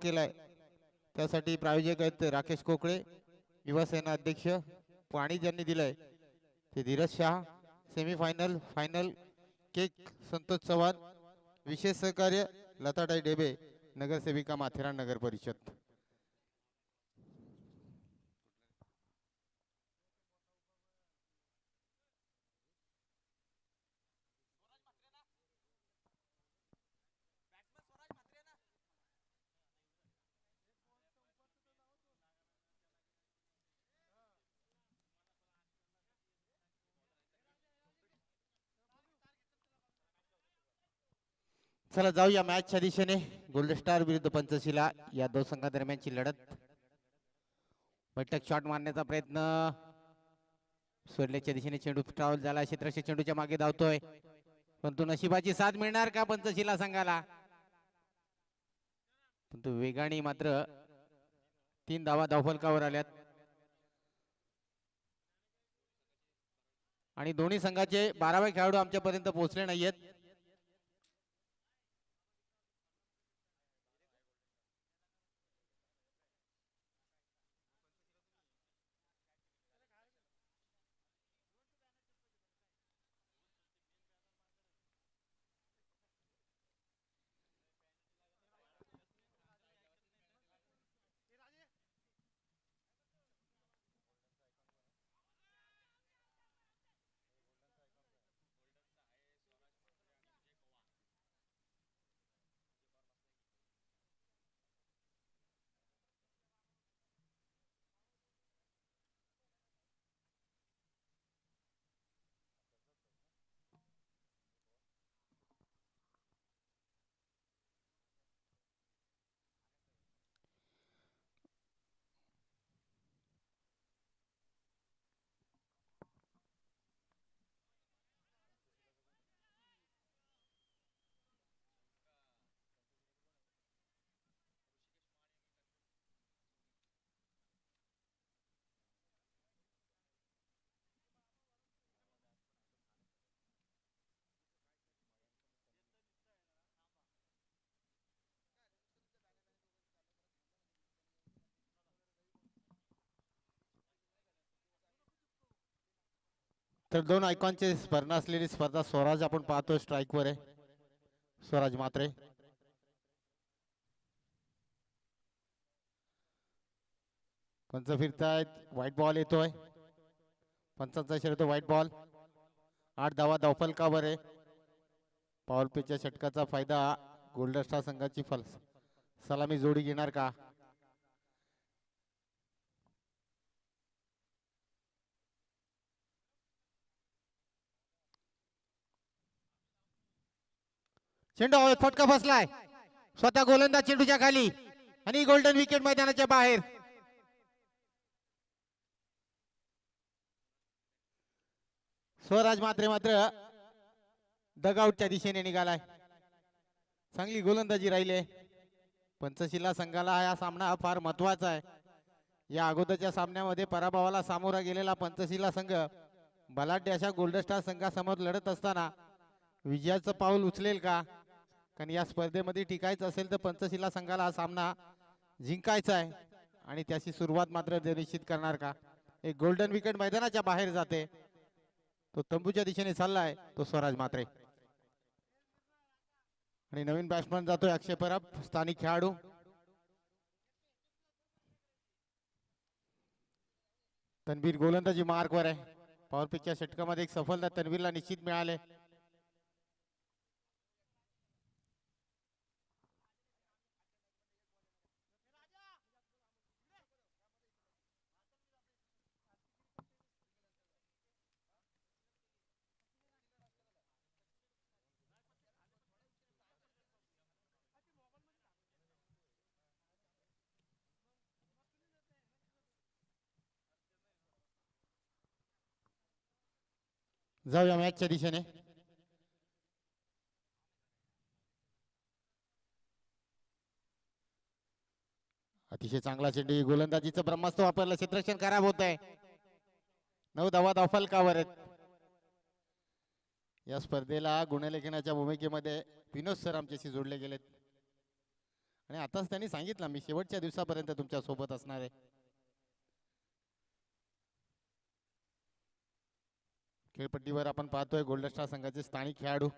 केलाय त्यासाठी प्रायोजक आहेत राकेश कोकळे, युवासेना अध्यक्ष पाणी ज्यांनी दिलंय ते Dheeraj Shah, semifinal final cake Santosh Chavan, विशेष सहकार्य लताताई डेबे, नगरसेविका माथेरान नगर परिषद. चला जाऊया मॅचच्या दिशेने. गोल्डन स्टार विरुद्ध पंचशिला या दोन संघादरम्यानची लढत. बैठक शॉट मारण्याचा प्रयत्न, सोडल्याच्या दिशेने चेंडू ट्रॅव्हल झाला. क्षेत्रक्षक चेंडूच्या मागे धावतोय, परंतु नशिबाची साथ मिळणार का पंचशिला संघाला? परंतु वेगाने मात्र 3 धावा धावफलकावर आल्यात आणि दोन्ही संघाचे 12वे खेळाडू आमच्यापर्यंत पोहोचले नाहीयेत. तर दोन आयकॉनचे स्पर्धा असलेली स्पर्धा स्वराज आपण पाहतोय, स्ट्राईकवर आहे स्वराज मात्रे. पंच फिरतायत, व्हाईट बॉल येतोय, पंचांचा इशारा, व्हाईट बॉल. 8 धावा धावफलकावर आहे. पॉवर प्लेच्या षटकाचा फायदा गोल्डन स्टार संघाची सलामी जोडी घेणार का? चेंडू फटका फसलाय, स्वतः गोलंदाज चेंडूच्या खाली आणि गोल्डन विकेट मैदानाच्या बाहेर. स्वराज मात्र डगआउटच्या दिशेने निघालाय. चांगली गोलंदाजी राहिली. पंचशिला संघाला हा सामना फार महत्वाचा आहे. या अगोदरच्या सामन्यामध्ये पराभवाला सामोरा गेलेला पंचशिला संघ बलाढ्य अशा गोल्डन स्टार संघासमोर लढत असताना विजयाचं पाऊल उचलेल का? कारण या स्पर्धेमध्ये टिकायचं असेल तर पंचशिला संघाला हा सामना जिंकायचा आहे आणि त्याची सुरुवात मात्र निश्चित करणार का? एक गोल्डन विकेट मैदानाच्या बाहेर जाते, तो तंबूच्या दिशेने चाललाय तो स्वराज मात्रे. आणि नवीन बॅट्समन जातोय अक्षय परब, स्थानिक खेळाडू. तन्वीर गोलंदाजी मार्कवर आहे. पॉवर पिचच्या षटकामध्ये एक सफलता तन्वीरला निश्चित मिळाले. जाऊया मॅचच्या दिशेने. अतिशय चांगला चेंडू, गोलंदाजीचं ब्रह्मास्त्र वापरलं, क्षेत्ररक्षण खराब होत आहे. 9 धावा धावफलकावर आहेत. या स्पर्धेला गुणलेखनाच्या भूमिकेमध्ये विनोद सर आमच्याशी जोडले गेलेत. आणि आताच त्यांनी सांगितलं मी शेवटच्या दिवसापर्यंत तुमच्या सोबत असणार आहे. खेळपट्टीवर आपण पाहतोय गोल्डन स्टार संघाचे स्थानिक खेळाडू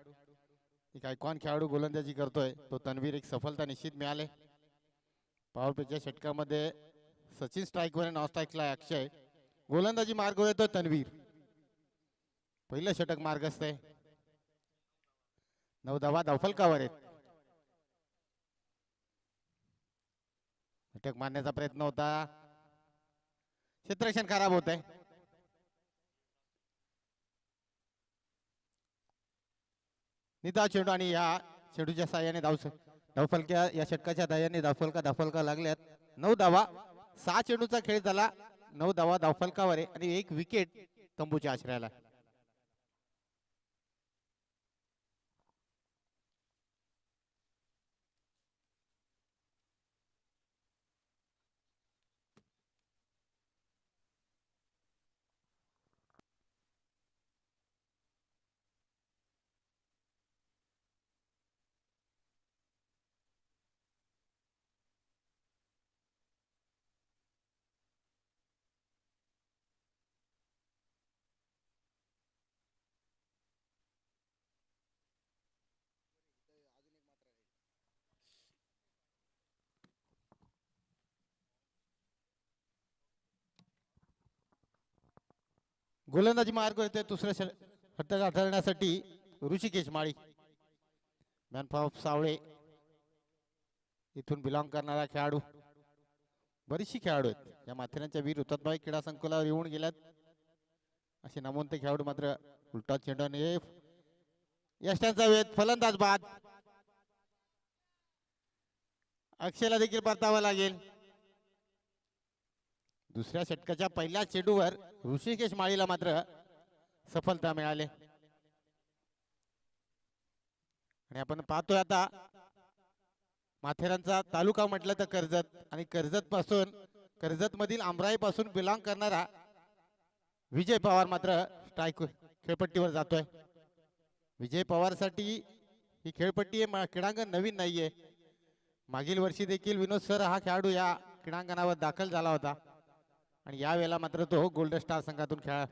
एक आयकॉन खेळाडू गोलंदाजी करतोय तो तन्वीर. एक सफलता निश्चित मिळाले. पॉवर प्लेच्या षटकामध्ये सचिन स्ट्राईकवर नॉन स्ट्राईकला अक्षय. गोलंदाजी मार्गवर येतो तन्वीर. पहिलं षटक मार्गस्थ आहे. 9 धावा धावफलकावर आहेत. षटक मारण्याचा प्रयत्न होता. क्षेत्ररक्षण खराब होत आहे. निदा चेंडू आणि या चेंडूच्या साह्याने धावफलक्या या षटकाच्या साह्याने धावफलका लागल्यात. 9 धावा. 6 चेंडूचा खेळ झाला. 9 धावा धावफलकावर आहे आणि एक विकेट तंबूच्या आश्रयाला. गोलंदाजी मार्ग येते दुसऱ्या षटक हाताळण्यासाठी ऋषिकेश माळी. मॅन ऑफ सावळे इथून बिलॉंग करणारा खेळाडू. बरीचशी खेळाडू आहेत या माथेरानच्या वीर हुतात्मा क्रीडा संकुलावर येऊन गेल्यात. असे नामवंत खेळाडू मात्र उलटा चेंडू आणि यष्ट्यांचा वेध. फलंदाज बाद. अक्षयला देखील परतावा लागेल. दुसऱ्या षटकाच्या पहिल्या चेंडूवर ऋषिकेश माळीला मात्र सफलता मिळाली. आणि आपण पाहतोय आता माथेरानचा तालुका म्हटलं तर कर्जत आणि कर्जत मधील आमराई पासून बिलॉंग करणारा विजय पवार मात्र स्ट्राईक खेळपट्टीवर जातोय. विजय पवार साठी ही खेळपट्टी क्रीडांगण नवीन नाहीये. मागील वर्षी देखील विनोद सर हा खेळाडू या क्रीडांगणावर दाखल झाला होता आणि यावेळेला मात्र तो गोल्डन स्टार संघातून खेळा.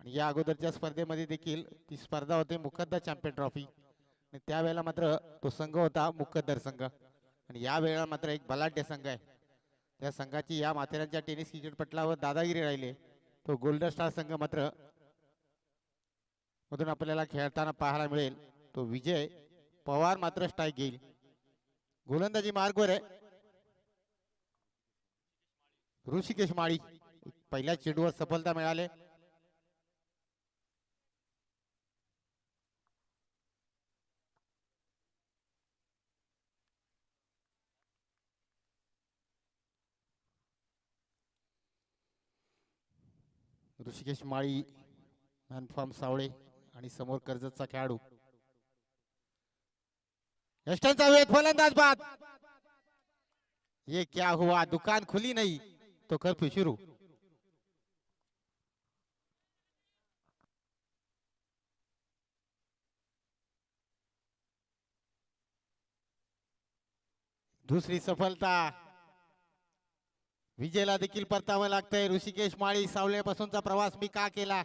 आणि या अगोदरच्या स्पर्धेमध्ये देखील ती स्पर्धा होते मुकद्दर चॅम्पियन ट्रॉफी आणि त्यावेळेला मात्र तो संघ होता मुकद्दर संघ. आणि या वेळेला मात्र एक बलाढ्य संघ आहे. त्या संघाची या माथेरानच्या टेनिस क्रिकेट पटलावर दादागिरी राहिली. तो गोल्डन स्टार संघ मात्र मधून आपल्याला खेळताना पाहायला मिळेल. तो विजय पवार मात्र स्ट्राईक घेईल. गोलंदाजी मार्गवर आहे ऋषिकेश माळी. पहिल्या चेंडूवर सफलता मिळाली. ऋषिकेश माळी फॉर्म सावळे आणि समोर कर्जतचा खेळाडू. यष्टांचा वेध. फलंदाज बाद. ये क्या हुआ, दुकान खुली नहीं तो कर्फ्यू शुरू. दुसरी सफलता. विजयला देखील परतावं लागतंय. ऋषिकेश माळी सावळेपासूनचा प्रवास मी का केला,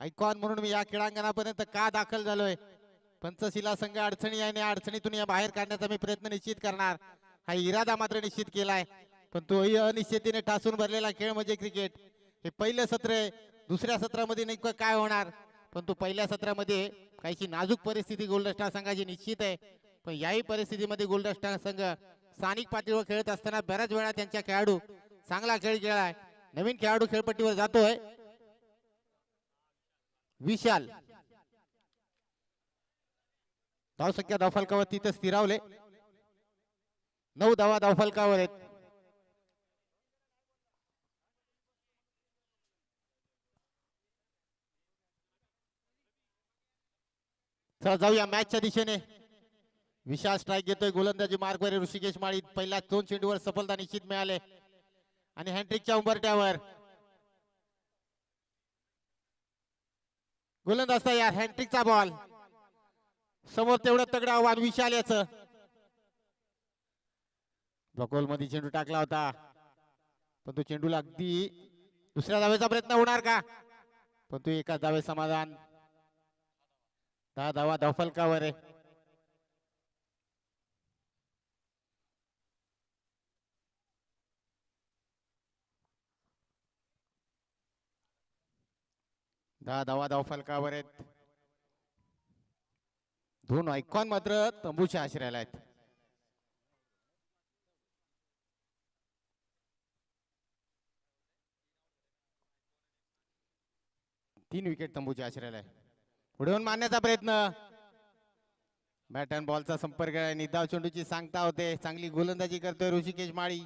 आयकॉन म्हणून मी या क्रीडांगणापर्यंत का दाखल झालोय. पंचशिला संघ अडचणी आहे, अडचणीतून या बाहेर काढण्याचा मी प्रयत्न निश्चित करणार. हा इरादा मात्र निश्चित केलाय, पण तोही अनिश्चिततेने ठासून भरलेला खेळ म्हणजे क्रिकेट. हे पहिलं सत्र आहे. दुसऱ्या सत्रामध्ये नेमकं काय होणार, पण तो पहिल्या सत्रामध्ये काहीशी नाजूक परिस्थिती गोल्डन स्टार संघाची निश्चित आहे. पण याही परिस्थितीमध्ये गोल्डन स्टार संघ स्थानिक पातळीवर खेळत असताना बऱ्याच वेळा त्यांच्या खेळाडू चांगला खेळ खेळलाय. नवीन खेळाडू खेळपट्टीवर जातोय विशाल. धावसंख्या धावफलकावर तिथे स्थिरावले. 9 धावा धावफलकावर आहेत. चला जाऊया मॅचच्या दिशेने. विशाल स्ट्राईक घेतोय. गोलंदाजी मार्गवर ऋषिकेश माळी. पहिल्या 2 चेंडूवर सफलता निश्चित मिळाले आणि हॅन्ड्रिकच्या उंबरट्यावर गोलंदाज तयार. हॅन्ड्रिकचा बॉल समोर. तेवढं तगडं आव्हान विशाल याचं. ब्लॉकहोल मध्ये चेंडू टाकला होता, पण तो चेंडूला अगदी दुसऱ्या धावेचा प्रयत्न होणार का, पण तो एकाच धावे समाधान. 10 धावा धावफलकावर आहे. दहा धावा धावफलकावर आहेत. दोन आयकॉन मात्र तंबूच्या आश्रयाला आहेत. तीन विकेट तंबूच्या आश्रयाला आहे. पुढे येऊन मारण्याचा प्रयत्न, बॅट अँड बॉलचा संपर्क आहे. निधाव चेंडूची सांगता होते. चांगली गोलंदाजी करतोय ऋषिकेश माळी.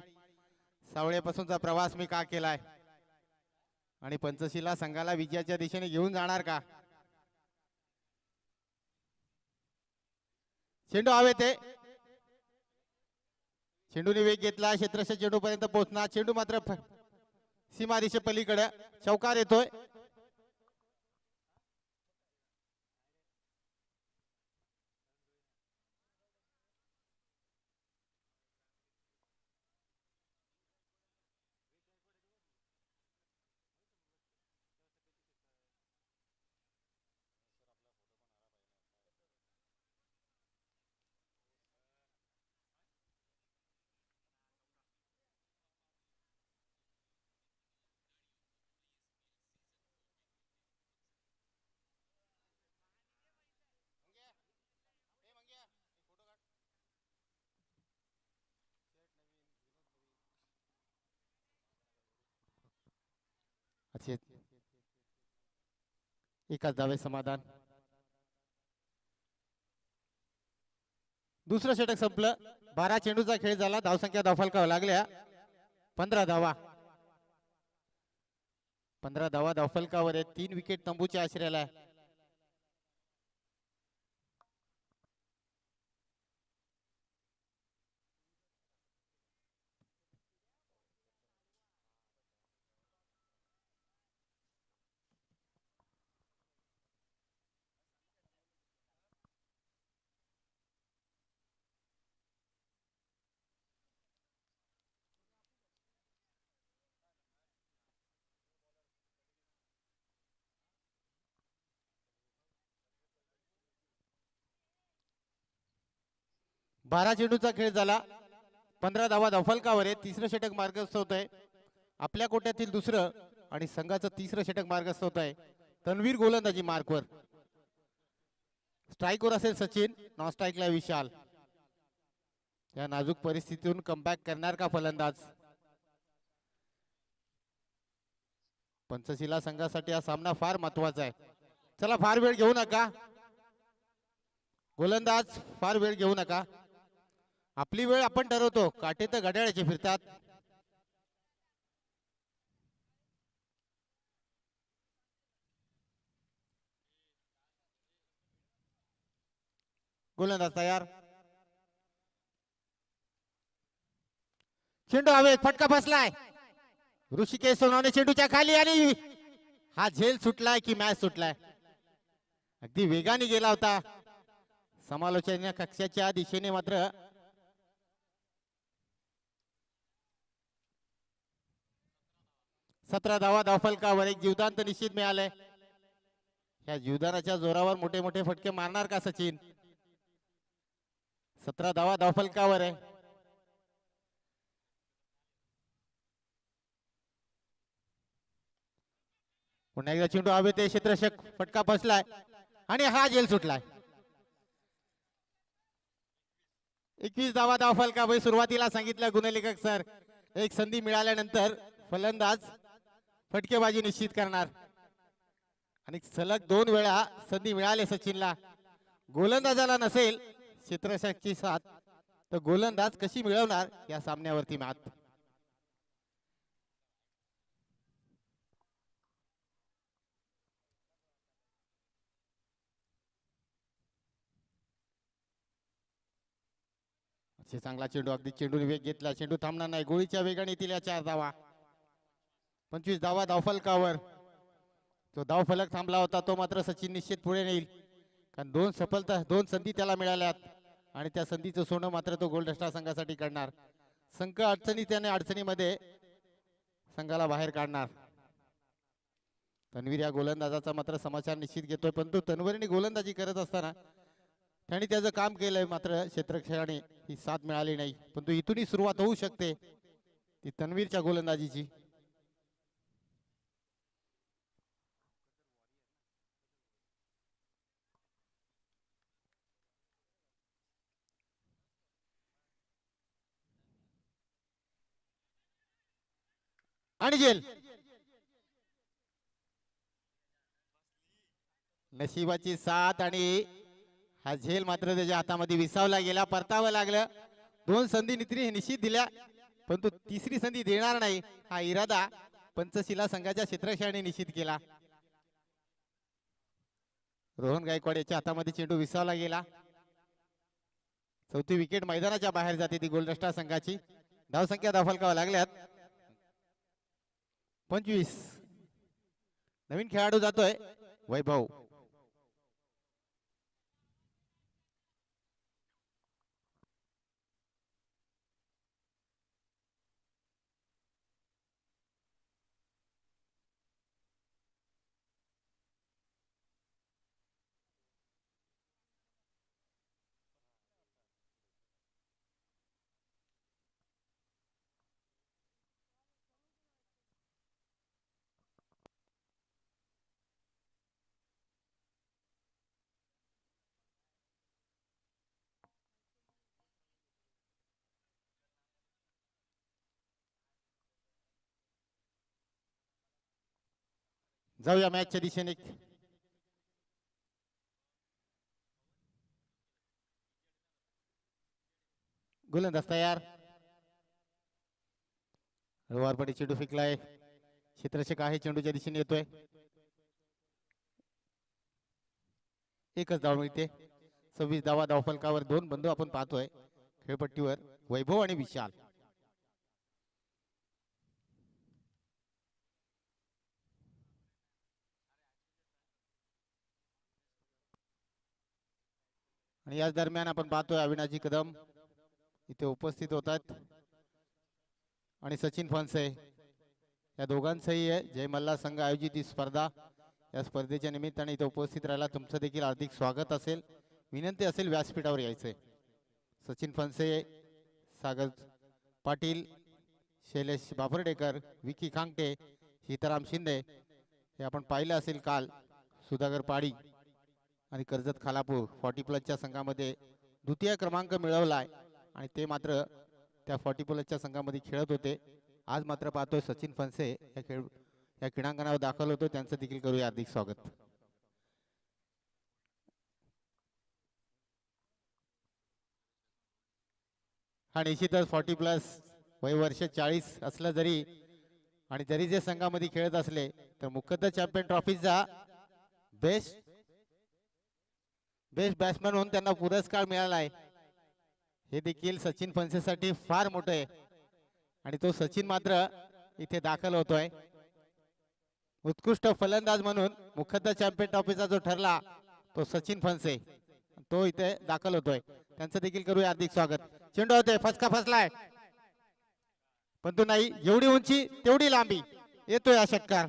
सावळेपासूनचा प्रवास मी का केलाय आणि पंचशिला संघाला विजयाच्या दिशेने घेऊन जाणार का. चेंडू हवेत आहे. चेंडूने वेग घेतला, क्षेत्ररक्षक चेंडू पर्यंत पोहोचणार. चेंडू मात्र सीमा दिशे पलीकडे चौकार येतोय. एकाच धावे समाधान. दुसरं षटक संपलं. 12 चेंडूचा खेळ झाला. धावसंख्या धावफलकावर लागल्या 15 धावा. 15 धावा धावफलकावर आहेत. 3 विकेट तंबूच्या आश्रयाला आहे. बारा चेंडूचा खेळ झाला. 15 धावा धावफलकावर आहे. तिसरं षटक मार्गस्थ होत आहे. आपल्या कोट्यातील दुसरं आणि संघाचं तिसरं षटक मार्गस्थ होत आहे. तन्वीर गोलंदाजी मार्कवर. स्ट्राईकवर असेल सचिन, नॉन स्ट्राईकला विशाल. या नाजूक परिस्थितीतून कमबॅक करणार का फलंदाज. पंचशिला संघासाठी हा सामना फार महत्वाचा आहे. चला फार वेळ घेऊ नका गोलंदाज, फार वेळ घेऊ नका. आपली वेळ आपण ठरवतो. काटे तर घड्याळाचे फिरतात. गोलंदाज तयार. चेंडू हवेत, फटका बसलाय. ऋषिकेश सोनवणे चेंडूच्या खाली आणि हा झेल सुटलाय की मॅच सुटलाय. अगदी वेगाने गेला होता. समालोचना कक्षाच्या दिशेने मात्र 17 धावा धावफलकावर. एक जीवदान तर निश्चित मिळालंय. या जीवदानाच्या जोरावर मोठे मोठे फटके मारणार का सचिन. 17 धावा धावफलकावर आहे. पुन्हा एकदा चेंडू हवे ते क्षेत्ररक्षक, फटका बसलाय आणि हा झेल सुटलाय. 21 धावा धावफलकावर. सुरुवातीला सांगितलं गुणलेखक सर, एक संधी मिळाल्यानंतर फलंदाज फटकेबाजी निश्चित करणार आणि सलग 2 वेळा संधी मिळाली सचिनला. गोलंदाजाला नसेल क्षेत्ररक्षकाची साथ तर गोलंदाज कशी मिळवणार या सामन्यावरती मात. चांगला चेंडू, अगदी चेंडूने वेग घेतला. चेंडू थांबणार नाही. गोळीच्या वेगाने येतील या 4 धावा. 25 धावा धावफलकावर. तो धावफलक थांबला होता तो मात्र सचिन निश्चित पुढे नेईल, कारण 2 संधी त्याला मिळाल्यात आणि त्या संधीचं सोनं मात्र तो गोलडस्टा संघासाठी करणार. संघ अडचणीत आणि अडचणीमध्ये संघाला बाहेर काढणार. तन्वीर या गोलंदाजाचा मात्र समाचार निश्चित घेतोय, परंतु तन्वीरने गोलंदाजी करत असताना त्यांनी त्याचं काम केलंय, मात्र क्षेत्ररक्षकाने ही साथ मिळाली नाही. परंतु इथूनही सुरुवात होऊ शकते ती तन्वीरच्या गोलंदाजीची. आणि जेल नशिबाची साथ आणि हा झेल मात्र त्याच्या हातामध्ये विसावला गेला. परतावं लागलं. 2 संधी निश्चित दिल्या, परंतु तिसरी संधी देणार नाही हा इरादा पंचशिला संघाच्या क्षेत्ररक्षकाने निश्चित केला. रोहन गायकवाड याच्या हातामध्ये चेंडू विसावला गेला. चौथी विकेट मैदानाच्या बाहेर जाते ती गोलदस्ता संघाची. धावसंख्या दाफलकावा लागल्यात 25. नवीन खेळाडू जातोय वैभव. जाऊया मॅचच्या दिशेने. गोलंदाज तयार. वारपडी चेंडू फेकलाय. क्षेत्ररक्षक आहे, चेंडूच्या दिशेने येतोय. एकच धाव मिळते. 26 धावा धावफलकावर. 2 बंधू आपण पाहतोय खेळपट्टीवर, वैभव आणि विशाल. आणि याच दरम्यान आपण पाहतोय अविनाशी कदम इथे उपस्थित होतात आणि सचिन फणसे या दोघांचंही जय मल्हार संघ आयोजित ही स्पर्धा, या स्पर्धेच्या निमित्ताने इथे उपस्थित राहायला तुमचं देखील हार्दिक स्वागत असेल. विनंती असेल व्यासपीठावर यायचंय. सचिन फणसे, सागर पाटील, शैलेश बाबर्डेकर, विकी खांगटे, सीताराम शिंदे हे आपण पाहिलं असेल काल. सुधाकर पाडी आणि कर्जत खालापूर 40+ संघामध्ये द्वितीय क्रमांक मिळवलाय आणि ते मात्र त्या 40+ संघामध्ये खेळत होते. आज मात्र पाहतोय सचिन फणसे या क्रीडांगणावर दाखल होतो. त्यांचं देखील करूया हार्दिक स्वागत. हा निश्चितच 40+ वय वर्ष 40 असलं जरी आणि जरी जे संघामध्ये खेळत असले तर मुख्यतः चॅम्पियन ट्रॉफीचा बेस्ट बॅट्समॅन म्हणून त्यांना पुरस्कार मिळाला आहे. हे देखील सचिन फणसेसाठी फार मोठं आहे आणि तो सचिन मात्र इथे दाखल होतोय. उत्कृष्ट फलंदाज म्हणून मुख्यतः चॅम्पियन ट्रॉफीचा जो ठरला तो सचिन फणसे, तो इथे दाखल होतोय. त्यांचं देखील करूया हार्दिक स्वागत. चेंडू होते, फचका फसलाय, पण तो नाही. एवढी उंची तेवढी लांबी, येतोय हा षटकार.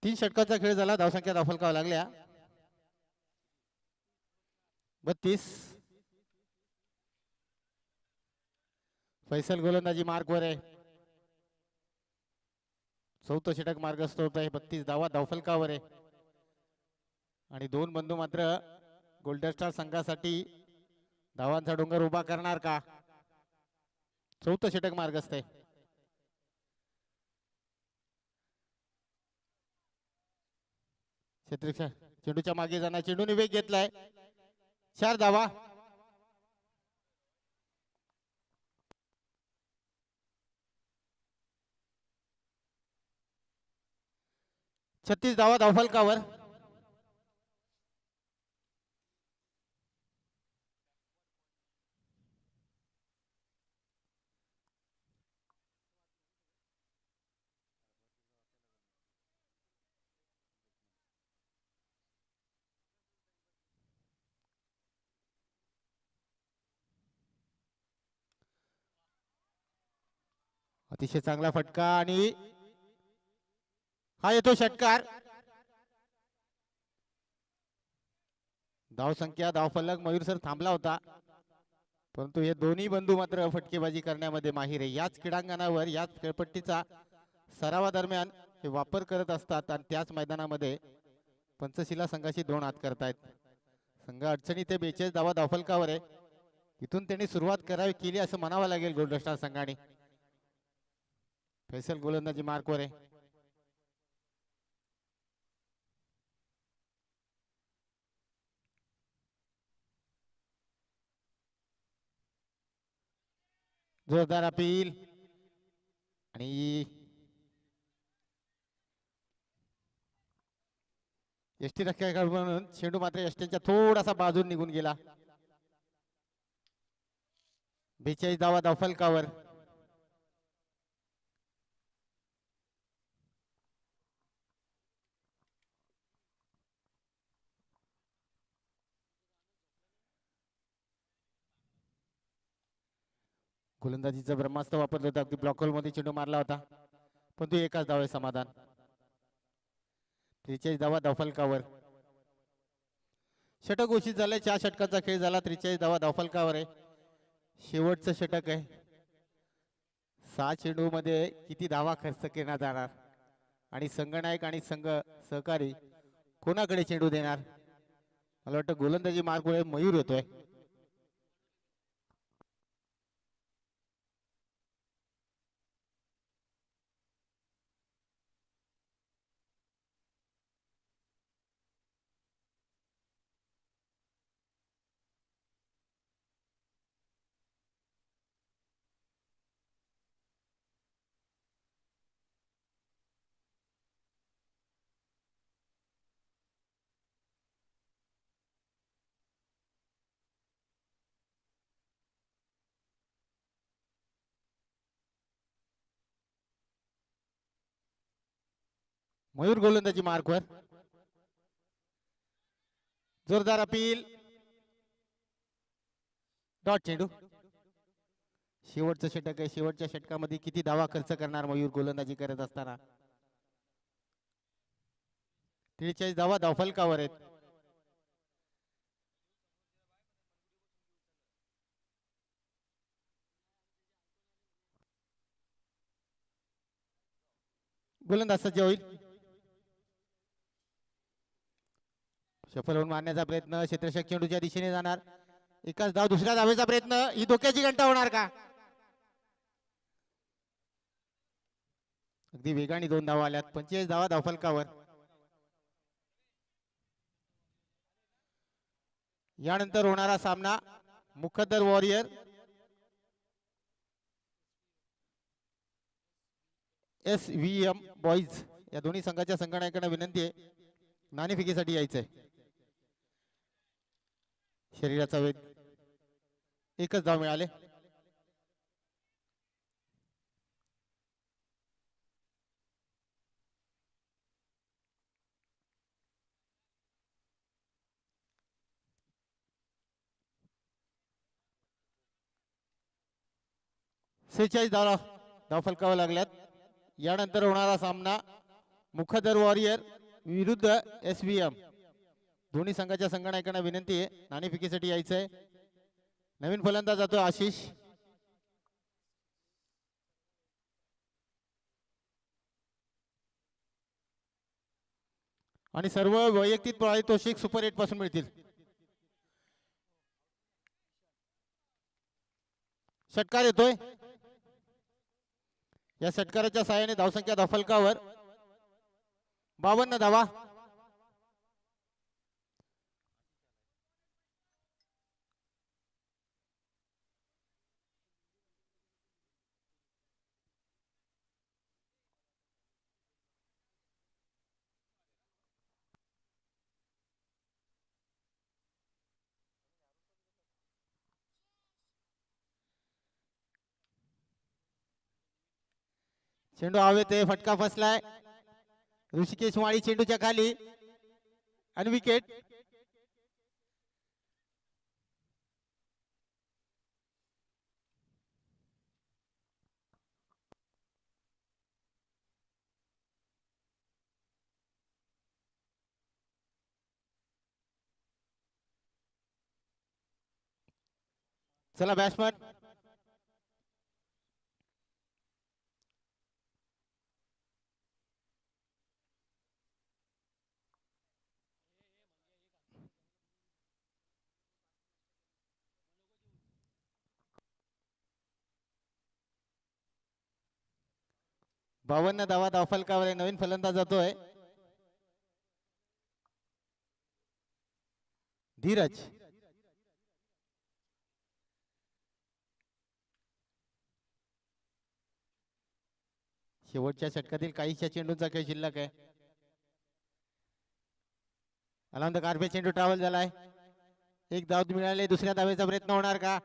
तीन षटकाचा खेळ झाला. धावसंख्या दाखल लागल्या 32. फैसल गोलंदाजी मार्क वर आहे. चौथं षटक मार्गस्थ होत आहे. 32 धावा धावफलकावर आहे आणि 2 बंधू मात्र गोल्डन स्टार संघासाठी धावांचा डोंगर उभा करणार का? चौथं षटक मार्गस्थ आहे. चेंडूच्या मागे जाणार, चेंडूने वेग घेतलाय, 4 धावा. 36 धावा धावफलकावर. अतिशय चांगला फटका आणि हा येतो षटकार. धावसंख्या धावफलक मयूर सर थांबला होता, परंतु हे दोन्ही बंधू मात्र फटकेबाजी करण्यामध्ये माहिर आहे. याच क्रीडांगणावर याच खेळपट्टीचा सरावादरम्यान हे वापर करत असतात आणि त्याच मैदानामध्ये पंचशिला संघाशी 2 हात करतायत. संघ अडचणी ते 42 धावा धावफलकावर आहे. इथून त्यांनी सुरुवात करावी केली असं म्हणावं लागेल गोल्डन स्टार संघाने. फैसल गोलंदाजी मार्कवर आहे. जोरदार अपील आणि एसटी रक्षक म्हणून चेंडू मात्र एसटीच्या थोडासा बाजून निघून गेला. 42 धावा धावफलकावर. गोलंदाजीचा ब्रह्मास्त्र वापरलं होतं, अगदी ब्लॉक होल मध्ये चेंडू मारला होता, पण तो एकाच धावे समाधान. 43 धावा धावफलकावर. षटक घोषित झाले. 4 षटकाचा खेळ झाला. 43 धावा धावफलकावर आहे. शेवटचं षटक आहे. 6 चेंडू मध्ये किती धावा खर्च करण्यात जाणार आणि संघनायक आणि संघ सहकारी कोणाकडे चेंडू देणार? मला वाटतं गोलंदाजी मार्गमुळे मयूर होतोय. मयूर गोलंदाजी मार्कवर. जोरदार अपील. डॉट चेंडू. शेवटचं षटक आहे. शेवटच्या षटकामध्ये किती धावा खर्च करणार मयूर गोलंदाजी करत असताना? 43 धावा धावफलकावर आहेत. गोलंदाज सज्ज होईल. सफल होऊन मारण्याचा प्रयत्न. क्षेत्ररक्षक चेंडूच्या दिशेने जाणार. एकाच धाव. दुसऱ्या धावेचा प्रयत्न. ही धोक्याची घंटा होणार का? अगदी वेगाने 2 धावा आल्यात. 45 धावा धावफलकावर. यानंतर होणारा सामना मुखद्दर वॉरियर SVM बॉईज या दोन्ही संघाच्या संघनायकांना विनंती आहे नाणेफेकीसाठी यायचंय. शरीराचा वेग. एकच धाव मिळाले. धावफलकावर लागल्यात. यानंतर होणारा सामना मुखद्दर वॉरियर विरुद्ध SVM. दोन्ही संघाच्या संघनायकांना विनंती आहे नाणेफेकीसाठी यायचंय. नवीन फलंदाज जातो आशिष. आणि सर्व वैयक्तिक पारितोषिक सुपर 8 पासून मिळतील. षटकार येतोय. या षटकाराच्या सहाय्याने धावसंख्या धावफलकावर 52 धावा. चेंडू हवेत आहे, फटका फसलाय. ऋषिकेश माळी चेंडूच्या खाली आणि विकेट. चला बॅट्समन. बावन्न धावा धावफलकावर आहे. नवीन फलंदाज जातोय धीरज. शेवटच्या षटकातील काहीशा चेंडूंचा खेळ शिल्लक आहे. अलाउंड द कार्पेट चेंडू ट्रॅव्हल झालाय. एक धाव मिळाले. दुसऱ्या धावेचा प्रयत्न होणार का?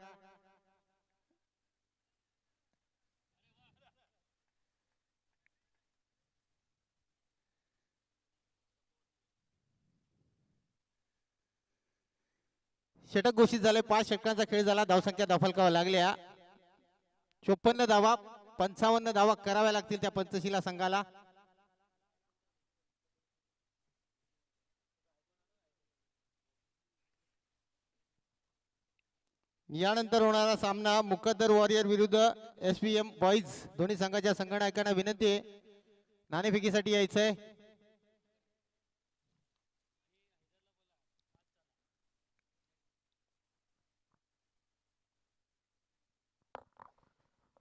षटक घोषित झाले. 5 षटकांचा खेळ झाला. धावसंख्या धावफलकावर लागल्या 54 धावा. 55 धावा कराव्या लागतील त्या पंचशिला संघाला. यानंतर होणारा सामना मुकद्दर वॉरियर विरुद्ध SPM बॉईज. दोन्ही संघाच्या संघनायकांना विनंती आहे नाणेफेकीसाठी यायचंय.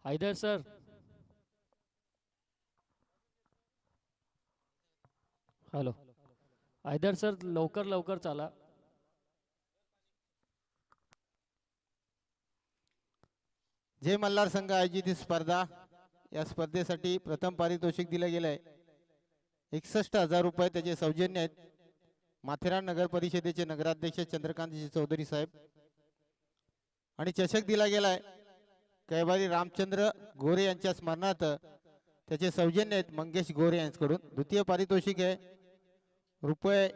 Haider sir. Hello Haider sir, लवकर लवकर चला. जय मल्हार संघ आयोजित ही स्पर्धा. या स्पर्धेसाठी प्रथम पारितोषिक दिले गेले 61,000 रुपये. त्याचे सौजन्य आहेत माथेरान नगर परिषदेचे नगराध्यक्ष चंद्रकांत चौधरी साहेब. आणि चषक दिला गेलाय कैवारी रामचंद्र गोरे यांच्या स्मरणार्थ. त्याचे सौजन्य आहेत मंगेश गोरे यांच्याकडून. द्वितीय पारितोषिक आहे रुपये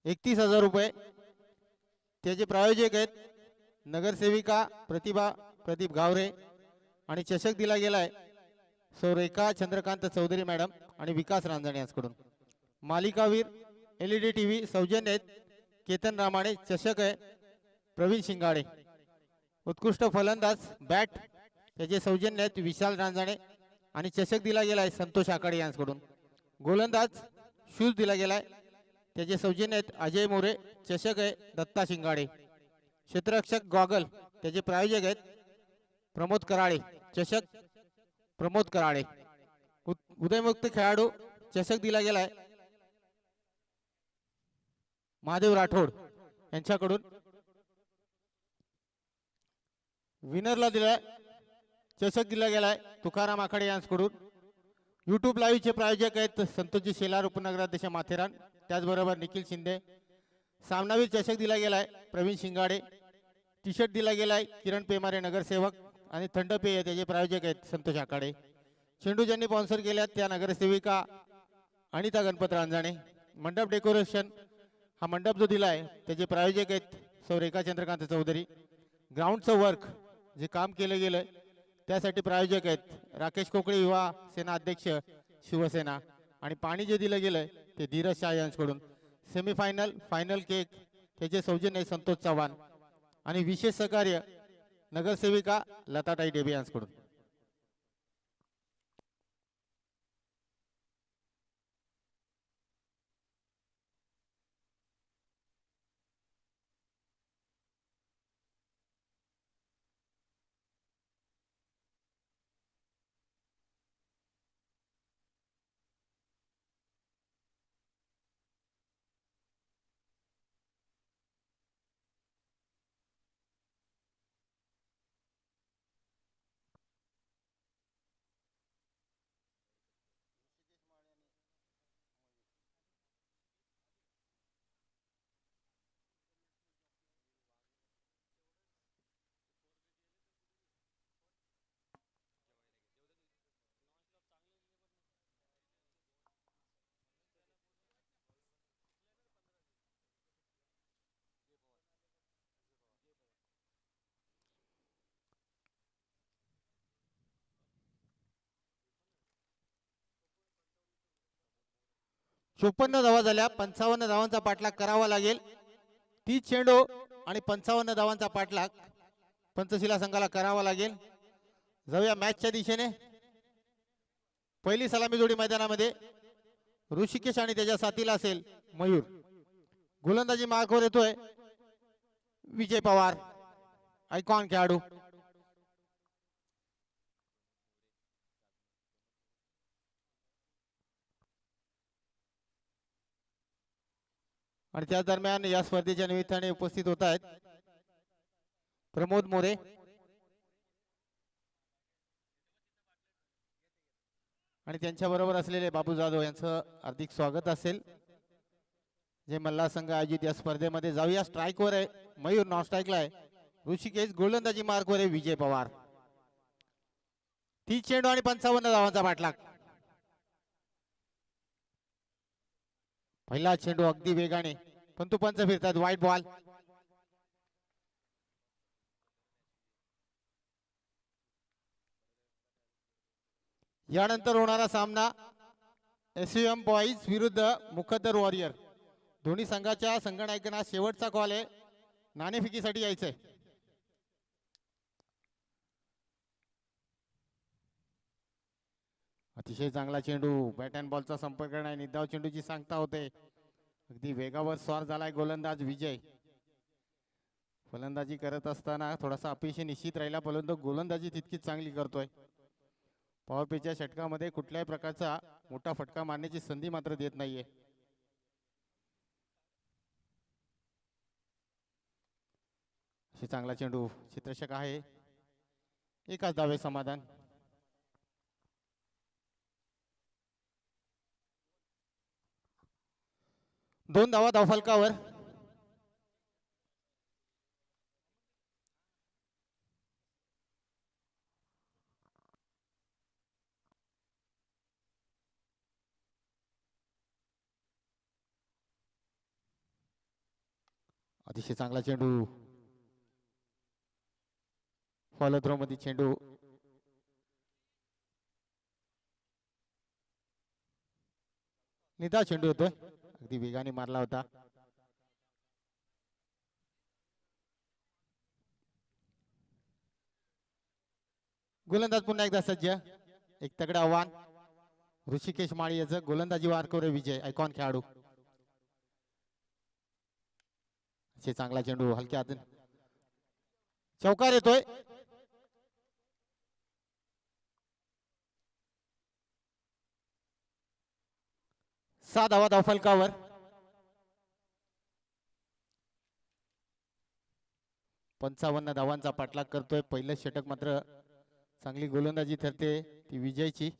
31,000 रुपये. त्याचे प्रायोजक आहेत नगरसेविका प्रतिभा प्रदीप गावरे. आणि चषक दिला गेलाय सौरेखा चंद्रकांत चौधरी मॅडम आणि विकास रांजणे यांच्याकडून. मालिकावीर LED TV सौजन्य आहेत केतन रामाणे. चषक आहे प्रवीण शिंगाडे. उत्कृष्ट फलंदाज बॅट त्याचे सौजन्य आहेत विशाल रांजणे. आणि चषक दिला गेलाय संतोष आकाडे यांच्याकडून. गोलंदाज शूज दिला गेलाय त्याचे सौजन्य आहेत अजय मोरे. चषक आहे दत्ता शिंगाडे. क्षेत्ररक्षक गॉगल त्याचे प्रायोजक आहेत प्रमोद कराळे. चषक प्रमोद कराळे. उदयमुक्त खेळाडू चषक दिला गेलाय महादेव राठोड यांच्याकडून. विनरला दिलाय चषक दिला गेलाय तुकाराम आखाडे यांच्याकडून. YouTube लाईव्हचे प्रायोजक आहेत संतोषजी शेलार उपनगराध्यक्ष माथेरान. त्याचबरोबर निखिल शिंदे. सामनावीर चषक दिला गेलाय प्रवीण शिंगाडे. टी शर्ट दिला गेलाय किरण पेमारे नगरसेवक. आणि थंड पेय त्याचे प्रायोजक आहेत संतोष आखाडे. चेंडू ज्यांनी स्पॉन्सर केल्यात त्या नगरसेविका अनिता गणपत रांजणे. मंडप डेकोरेशन हा मंडप जो दिलाय त्याचे प्रायोजक आहेत सौरेखा चंद्रकांत चौधरी. ग्राउंडचं वर्क जे काम केलं गेलं त्यासाठी प्रायोजक आहेत राकेश कोकळे युवा सेना अध्यक्ष शिवसेना. आणि पाणी जे दिलं गेलंय ते धीरज शाह यांच्याकडून. सेमीफायनल फायनल केक त्याचे सौजन्य संतोष चव्हाण. आणि विशेष सहकार्य नगरसेविका लताताई डेबे यांच्याकडून. 54 धावा झाल्या. 55 धावांचा पाठलाग करावा लागेल. 30 चेंडू आणि 55 धावांचा पाठलाग पंचशिला संघाला करावा लागेल. जाऊया मॅचच्या दिशेने. पहिली सलामी जोडी मैदानामध्ये ऋषिकेश आणि त्याच्या साथीला असेल मयूर. गोलंदाजी मार्कवर येतोय विजय पवार, आयकॉन खेळाडू. आणि त्या दरम्यान या स्पर्धेच्या निमित्ताने उपस्थित होत आहेत प्रमोद मोरे, आणि त्यांच्या बरोबर असलेले बाबू जाधव यांचं हार्दिक स्वागत असेल. जे मल्हार संघ आयोजित या स्पर्धेमध्ये. जाऊया स्ट्राईकवर आहे मयूर, नॉन स्ट्राईकला आहे ऋषिकेश. गोलंदाजी मार्कवर आहे विजय पवार. 30 चेंडू आणि 55 धावांचा पाठलाग. पहिला चेंडू अगदी वेगाने, पण पंच फिरतात. वाईट बॉल. यानंतर होणारा सामना SUM बॉईज विरुद्ध मुखद्दर वॉरियर. दोन्ही संघाच्या संघनायकांना शेवटचा कॉल आहे, नाणेफेकीसाठी यायचंय. अतिशय चांगला चेंडू, बॅट अँड बॉलचा संपर्क नाही. निधाव चेंडूची सांगता होते. अगदी वेगावर स्वार झालाय गोलंदाज विजय. फलंदाजी करत असताना थोडासा अपयशी निश्चित राहिला, परंतु गोलंदाजी तितकीच चांगली करतोय. पॉवर प्लेच्या षटकामध्ये कुठल्याही प्रकारचा मोठा फटका मारण्याची संधी मात्र देत नाहीये. चांगला चेंडू, क्षेत्ररक्षक आहे, एकाच धावे समाधान. दोन धावा धावफलकावर. अतिशय चांगला चेंडू, फॉलो थ्रो मध्ये चेंडू. निधाव चेंडू होतोय, अगदी वेगाने मारला होता. गोलंदाज पुन्हा एकदा सज्ज. एक तगडं आव्हान ऋषिकेश माळी याचं. गोलंदाजी वारकवर विजय, आयकॉन खेळाडू. चांगला चेंडू हलक्या हातून चौकार येतोय. सहा धावा धावफलकावर. पंचावन्न धावांचा पाठलाग करतोय. पहिलं षटक मात्र चांगली गोलंदाजी ठरते ती विजयची.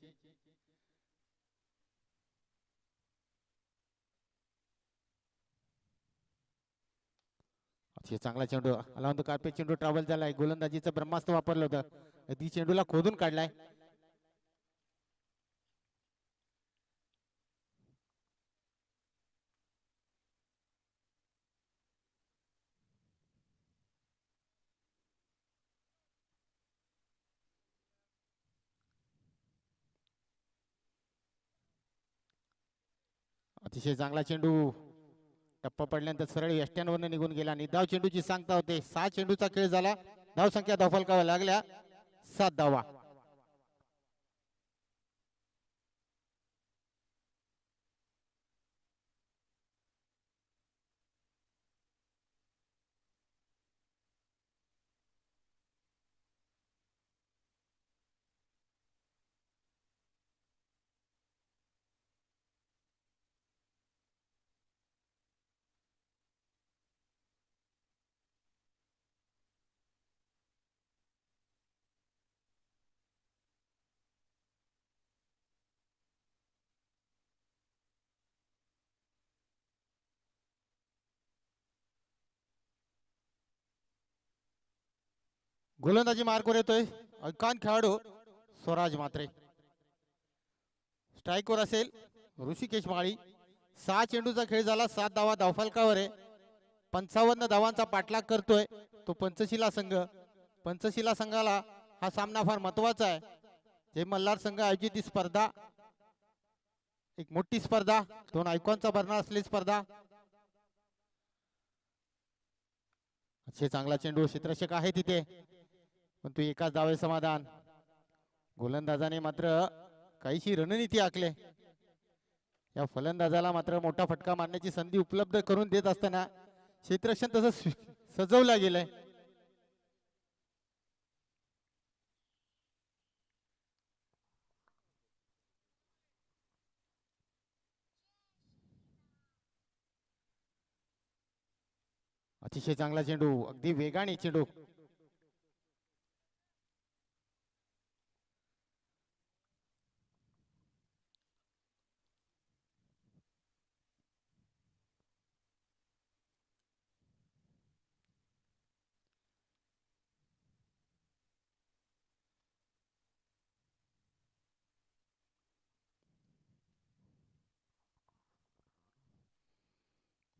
चांगला चेंडू आला होता. कार्पेट चेंडू ट्रॅव्हल झालाय. गोलंदाजीचं ब्रह्मास्त्र वापरलं होतं, ती चेंडूला खोदून काढलाय. अतिशय चांगला चेंडू, टप्पा पडल्यानंतर सरळ यष्ट्यांवर निघून गेला. निधाव चेंडूची सांगता होते. 6 चेंडूचा खेळ झाला. धाव संख्या धावफलकावर लागल्या 7 धावा. गोलंदाजी मार्कवर येतोय अकान खेळाडू स्वराज मात्रे. स्ट्राईकवर असेल ऋषिकेश माळी. 6 चेंडूचा खेळ झाला. 7 धावा धावफलकावर आहे. 55 धावांचा पाठलाग करतोय तो पंचशिला संघ. पंचशिला संघाला हा सामना फार महत्वाचा आहे. जे मल्हार संघ आयोजित ही स्पर्धा एक मोठी स्पर्धा, दोन आयकॉनचा भरणा असलेली स्पर्धा. अतिशय चांगला चेंडू, क्षेत्ररक्षक आहे तिथे पण तू एकाच धावे समाधान. गोलंदाजाने मात्र काहीशी रणनीती आखले. या फलंदाजाला मात्र मोठा फटका मारण्याची संधी उपलब्ध करून देत असताना क्षेत्ररक्षण तसं सजवला गेलंय. अतिशय चांगला चेंडू, अगदी वेगाने चेंडू.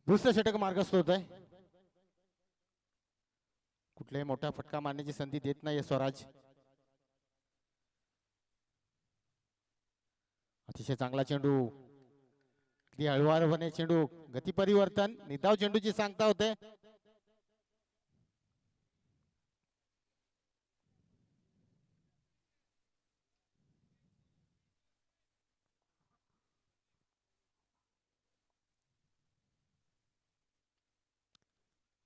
दुसरं षटक मार्गस्थ होत आहे. कुठल्याही मोठा फटका मारण्याची संधी देत नाही स्वराज. अतिशय चांगला चेंडू, अगदी हळूवारपणे चेंडू, गती परिवर्तन, निधाव चेंडूची सांगता होते.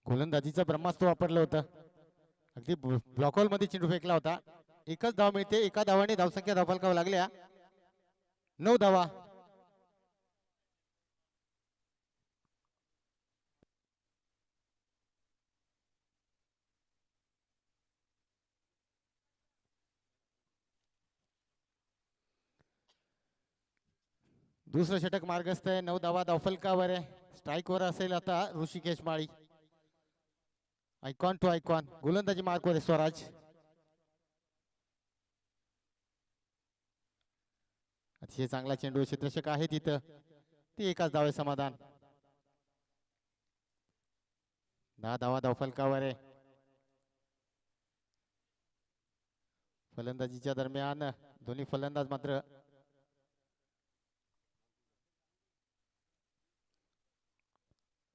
गोलंदाजीचं ब्रह्मास्त्र वापरलं होतं. अगदी ब्लॉक होल मध्ये चेंडू फेकला होता. एकच धाव मिळते. एका धावाने धावसंख्या धावफलकावर लागल्या 9 धावा. दुसरं षटक मार्गस्थ आहे. 9 धावा धावफलकावर आहे. स्ट्राईक वर असेल आता ऋषिकेश माळी. आयकॉन टू आयकॉन, गोलंदाजी मार्कवर आहे स्वराज. अतिशय चांगला चेंडू, क्षेत्ररक्षक आहे तिथं, ती एकाच धावे समाधान. 10 धावा धावफलकावर आहे. फलंदाजीच्या दरम्यान दोन्ही फलंदाज मात्र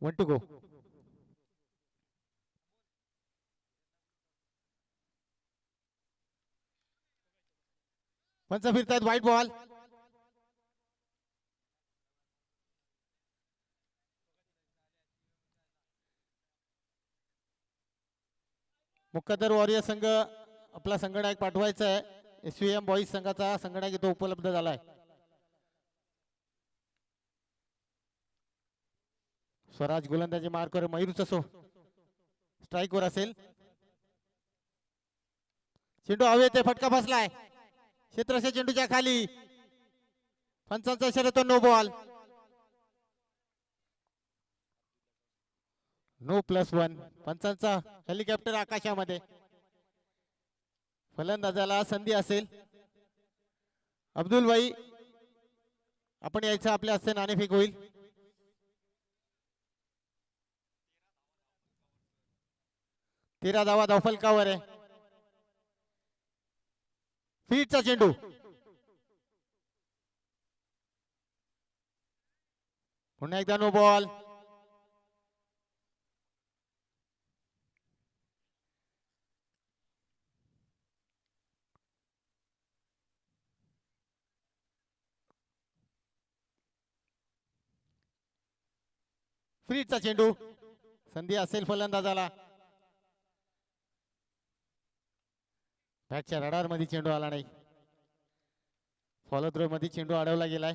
वन टू गो. पंच फिरतायत, व्हाईट बॉल. मुक्कादर वॉरियर संघ आपला संघनायक पाठवायचा आहे. SVM बॉईज संघाचा संघनायक तो उपलब्ध झालाय. स्वराज गोलंदाजी मार्कवर, मयूरचा सो स्ट्राईक वर असेल. चेंडू हवेत आहे, फटका बसलाय क्षेत्ररक्षक चेंडूच्या खाली. पंचांचा इशारा तो नो बॉल. नो +1. पंचांचा हेलिकॉप्टर आकाशामध्ये. फलंदाजाला संधी असेल. अब्दुल भाई आपण यायचं, आपल्या हस्ते नाणेफेक होईल. तेरा धावा धावफलकावर आहे. फीटचा चेंडू, पुन्हा एकदा नो बॉल. फ्रीटचा चेंडू, संधी असेल फलंदाजाला. बॅटच्या रडार मध्ये चेंडू आला नाही. फॉलो थ्रो मध्ये चेंडू अडवला गेलाय.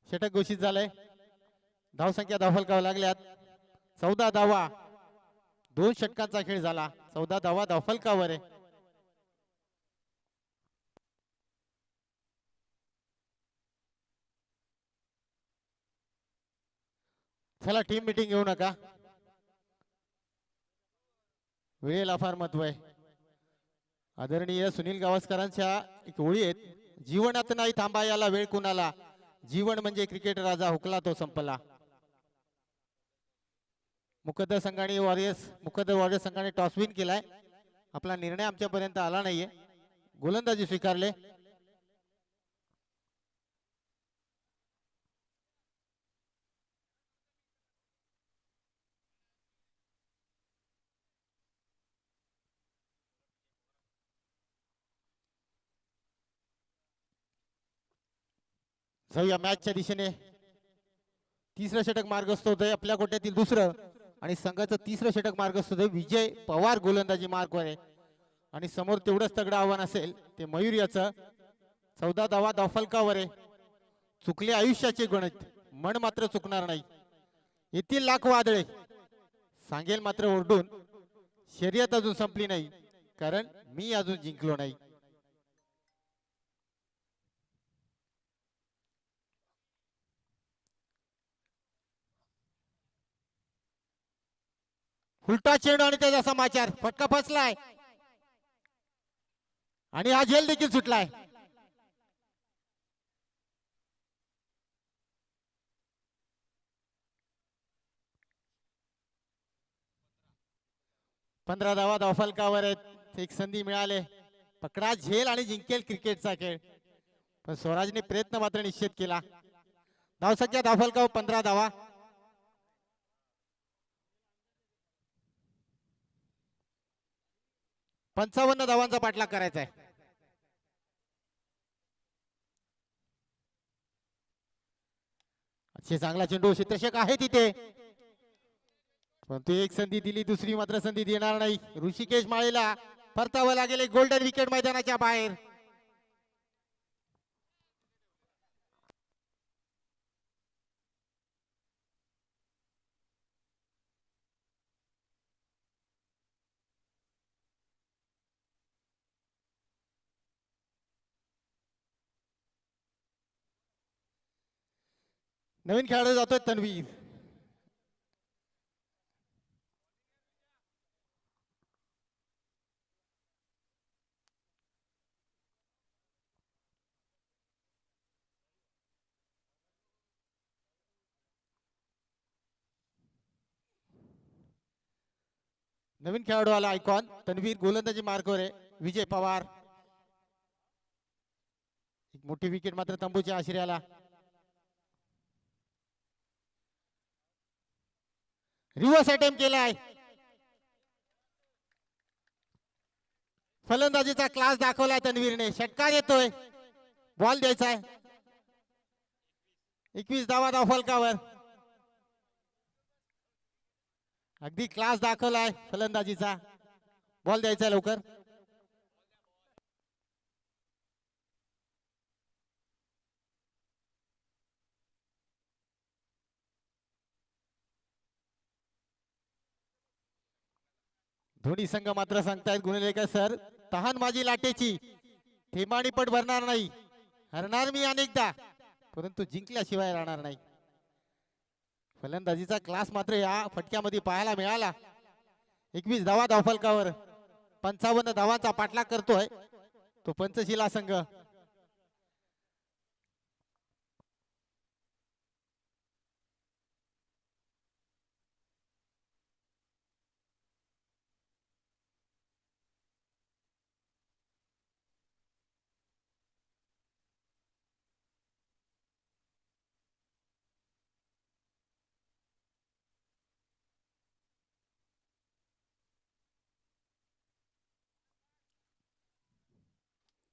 षटक घोषित झालंय. धावसंख्या धावफलकावर लागल्यात 14 धावा. 2 षटकांचा खेळ झाला. 14 धावा धावफलकावर आहे. चला टीम मीटिंग घेऊ नका, वेळेला फार महत्व आहे. आदरणीय सुनील गावस्करांच्या एक ओळी आहेत. जीवनात नाही थांबा याला वेळ कुणाला, जीवन म्हणजे क्रिकेट राजा हुकला तो संपला. मुकद्दर वॉरियर्स संघाने टॉस विन केलाय. आपला निर्णय आमच्यापर्यंत आला नाहीये. गोलंदाजी स्वीकारले. जाऊया मॅचच्या दिशेने. तिसरं षटक मार्गस्थ होतंय आपल्या कोट्यातील दुसरं आणि संघाचं तिसरं षटक मार्गस्थ होतंय. विजय पवार गोलंदाजी मार्कवर आहे आणि समोर तेवढंच तगडं आव्हान असेल ते मयूर याचं. 14 धावा धावफलकावर आहे. चुकले आयुष्याचे गणित, मन मात्र चुकणार नाही. येथील लाख वादळे सांगेल मात्र ओरडून, शर्यत अजून संपली नाही कारण मी अजून जिंकलो नाही. उलटा चेंडू आणि त्याचा समाचार, फटका फसलाय आणि हा झेल देखील सुटलाय. पंधरा धावा धावफलकावर आहेत. एक संधी मिळाले, पकडा झेल आणि जिंकेल क्रिकेटचा खेळ. पण स्वराजने प्रयत्न मात्र निश्चित केला. धावसंख्या धावफलकावर 15 धावा. पंचावन्न धावांचा पाठलाग करायचा आहे. अतिशय चांगला चेंडू, क्षेत्ररक्षक आहे तिथे पण तू एक संधी दिली, दुसरी मात्र संधी देणार नाही. ऋषिकेश माळेला परतावं लागेल. एक गोल्डन विकेट मैदानाच्या बाहेर. नवीन खेळाडू जातोय तन्वीर. नवीन खेळाडू आला आयकॉन तन्वीर गोलंदाजी मार्कवर आहे. विजय पवार. एक मोठी विकेट मात्र तंबूच्या आश्रयाला. रिव्हर्स अटेम्प्ट केलाय. फलंदाजीचा क्लास दाखवलाय तन्वीरने. षटकार येतोय, बॉल द्यायचा आहे. 21 धावा धावफलकावर. अगदी क्लास दाखवलाय फलंदाजीचा. बॉल द्यायचा लवकर. दोन्ही संघ मात्र सांगतायत गुणलेखा सर, तहान माझी लाटेची, थेंबाणी पट भरणार नाही. हरणार मी अनेकदा परंतु जिंकल्याशिवाय राहणार नाही. फलंदाजीचा क्लास मात्र या फटक्यामध्ये पाहायला मिळाला. 21 धावा धावफलकावर. 55 धावांचा पाठलाग करतोय तो पंचशिला संघ.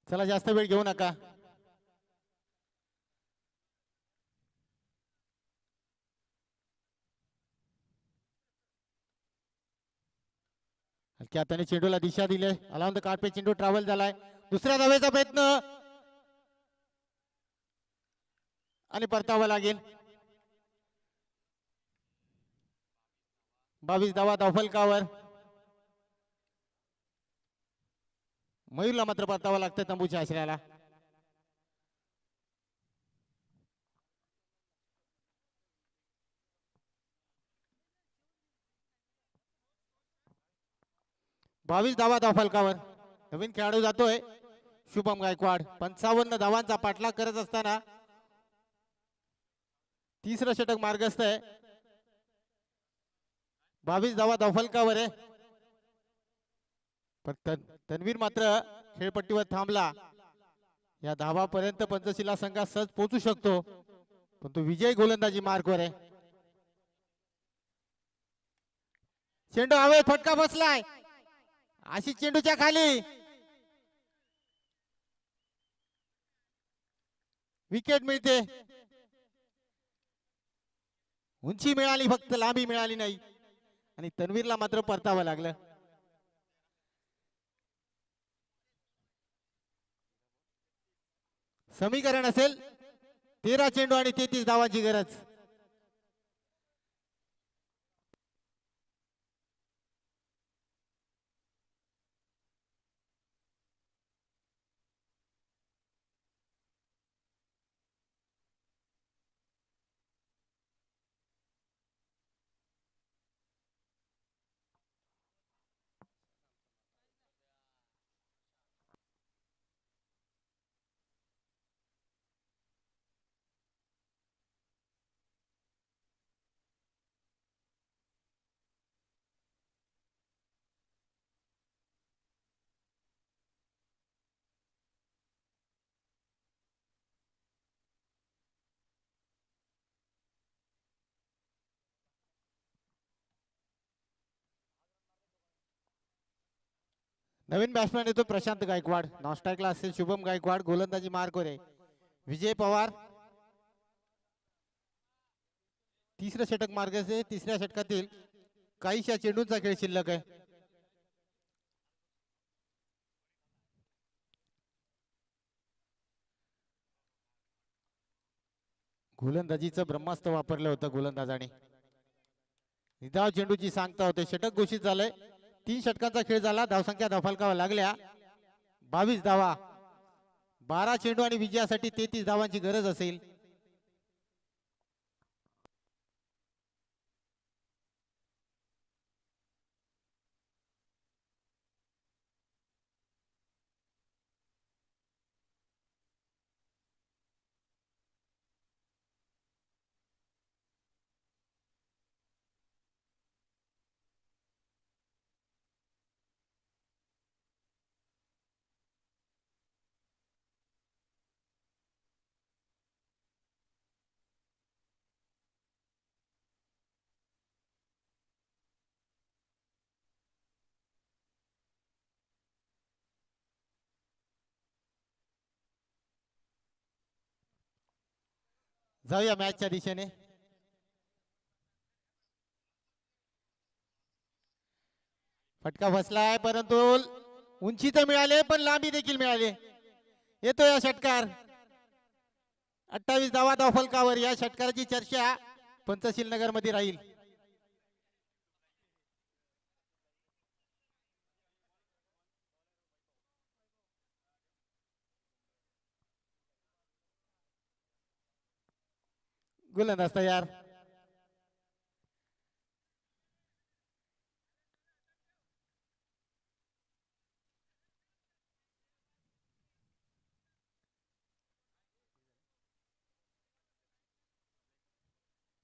चला जास्त वेळ घेऊ नका. हलक्या हाताने चेंडूला दिशा दिली. अलाउन द कार्पेट, चेंडू ट्रॅव्हल झालाय. दुसऱ्या धावेचा प्रयत्न आणि परतावा लागेल. 22 धावा धावफलकावर. मयूरला मात्र परतावा लागतंय तंबूच्या आश्रयाला. बावीस धावा धावफलकावर. नवीन खेळाडू जातोय शुभम गायकवाड. 55 धावांचा पाठलाग करत असताना तिसरं षटक मार्गस्थ आहे. 22 धावा धावफलकावर आहे. तन्वीर मात्र खेळपट्टीवर थांबला. या धावापर्यंत पंचशिला संघात सहज पोहोचू शकतो पण तो विजय गोलंदाजी मार्कवर आहे. चेंडू हवेत, फटका बसलाय. अशी चेंडूच्या खाली विकेट मिळते. उंची मिळाली फक्त लांबी मिळाली नाही आणि तन्वीरला मात्र परतावं लागलं. समीकरण असेल 13 चेंडू आणि 33 धावांची गरज. नवीन बॅट्समॅन येतो प्रशांत गायकवाड. नॉस्ट्राईकला असेल शुभम गायकवाड. गोलंदाजी मार्कवर विजय पवार. तिसरं षटक मार्गाचे. तिसऱ्या षटकातील काहीशा चेंडूंचा खेळ शिल्लक आहे. गोलंदाजीचं ब्रह्मास्त्र वापरलं होतं गोलंदाजाने. निधाव चेंडूची सांगता होते. षटक घोषित झालंय. 3 षटकांचा खेळ झाला. धावसंख्या धावफलकावर लागल्या 22 धावा. 12 चेंडू आणि विजयासाठी 33 धावांची गरज असेल. जाऊया मॅचच्या दिशेने. फटका बसलाय परंतु उंची तर मिळाले पण लांबी देखील मिळाली. येतो या षटकार. 28 धावा धावफलकावर. या षटकाराची चर्चा पंचशील नगर मध्ये राहील. गोलंदाज तयार.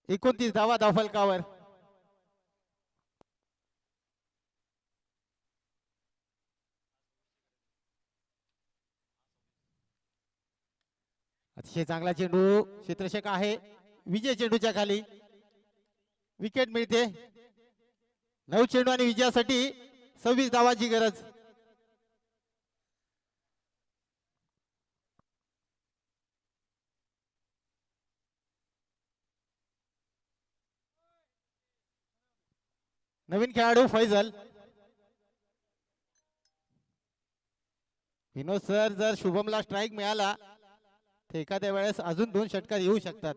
एकोणतीस धावा धावफलकावर. अतिशय चांगला चेंडू. क्षेत्ररक्षक आहे विजय चेंडूच्या खाली. विकेट मिळते. 9 चेंडू आणि विजयासाठी 26 धावांची गरज. नवीन खेळाडू फैजल. विनोद सर, जर शुभमला स्ट्राईक मिळाला तर एखाद्या वेळेस अजून 2 षटकार येऊ शकतात.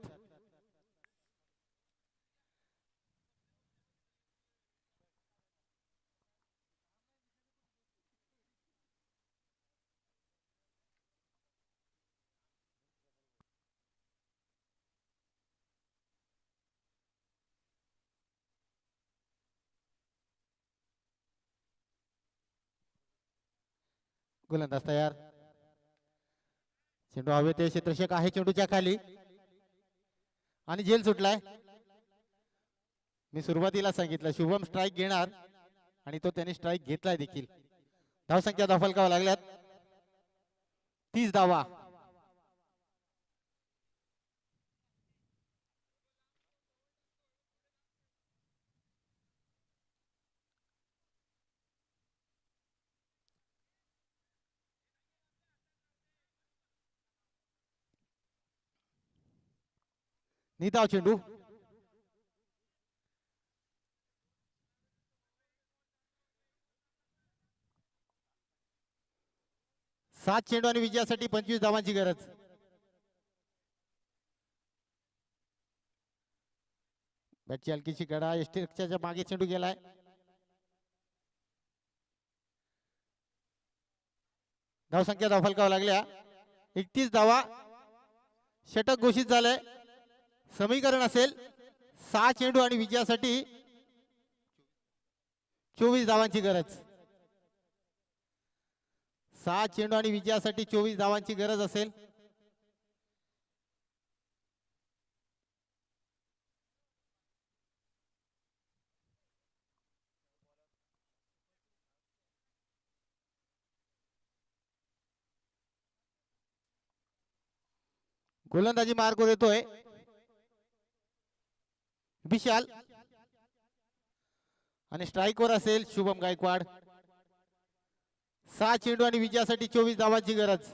गोलंदाज तयार. चेंडू हवेत. क्षेत्ररक्षक आहे चेंडूच्या खाली आणि झेल सुटलाय. मी सुरुवातीला सांगितलं शुभम स्ट्राईक घेणार आणि तो त्याने स्ट्राईक घेतलाय देखील. धावसंख्या धावफलकावर लागल्यात 30 धावा. निधाव चेंडू. सात चेंडू आणि विजयासाठी 25 धावांची गरज. बॅटची हलकीची कडा एस्टेक्सच्या मागे चेंडू गेलाय. धावसंख्या धावफलकावर लागल्या 31 धावा. षटक घोषित झालंय. समीकरण असेल 6 चेंडू आणि विजयासाठी 24 धावांची गरज. 6 चेंडू आणि विजयासाठी 24 धावांची गरज असेल. गोलंदाजी मार्ग येतोय विशाल आणि स्ट्राईकवर असेल शुभम गायकवाड. 6 चेंडू आणि विजयासाठी 24 धावांची गरज.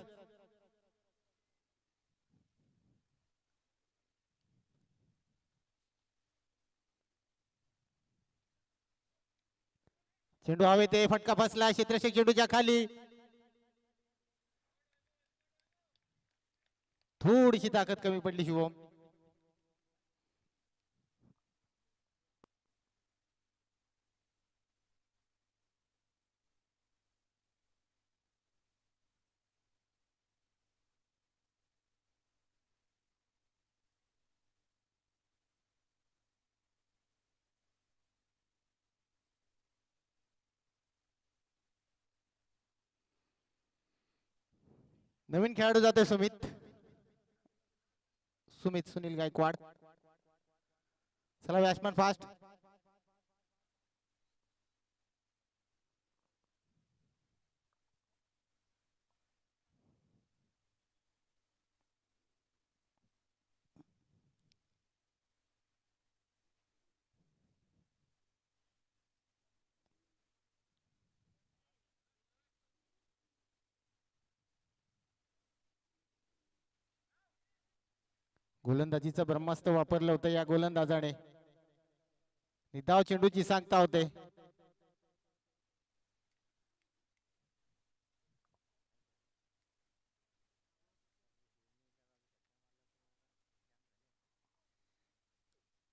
चेंडू हवेत आहे. फटका फसला क्षेत्ररक्षक चेंडूच्या खाली. थोडीशी ताकद कमी पडली शुभम. नवीन खेळाडू जातोय सुमित सुनील गायकवाड. चला बॅट्समॅन फास्ट. गोलंदाजीचं ब्रह्मास्त्र वापरलं होतं या गोलंदाजाने. निधाव चेंडूची सांगता होते.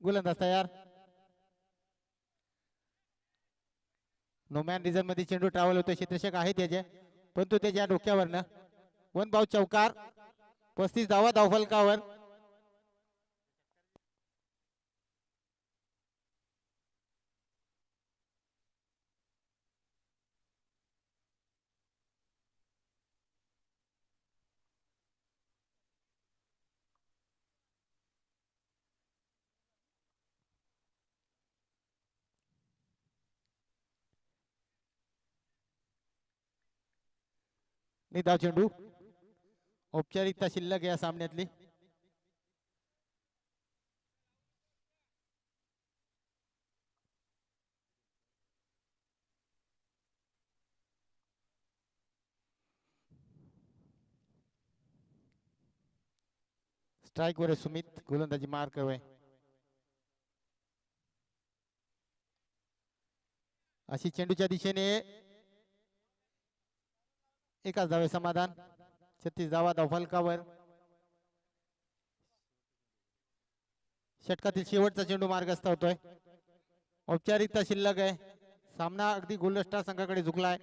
गोलंदाज तयार. नोमॅन रिझन मध्ये चेंडू ट्रॅव्हल होतो. क्षेत्ररक्षक आहे त्याचे पण तो त्याच्या डोक्यावरनं. वन बाउट चौकार. 35 धावा धावफलकावर. निधाव चेंडू. औपचारिकता शिल्लक या सामन्यातली. स्ट्राइक वर सुमित. गोलंदाजी मार्क हवे. अशी चेंडूच्या दिशेने एकाच धावे समाधान. 36 धावा धावफलकावर. षटकातील शेवटचा चेंडू मार्गस्थ होतोय. औपचारिकता शिल्लक आहे. सामना अगदी गोल्डन स्टार संघाकडे झुकलाय.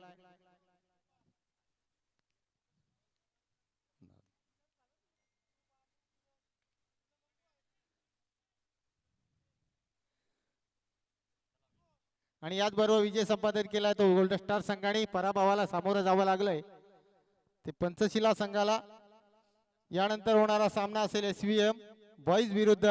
आणि याचबरोबर विजय संपादन केलाय तो गोल्डन स्टार संघाने. पराभवाला सामोरं जावं लागलंय ते पंचशिला संघाला. यानंतर होणारा सामना असेल SVM बॉईज विरुद्ध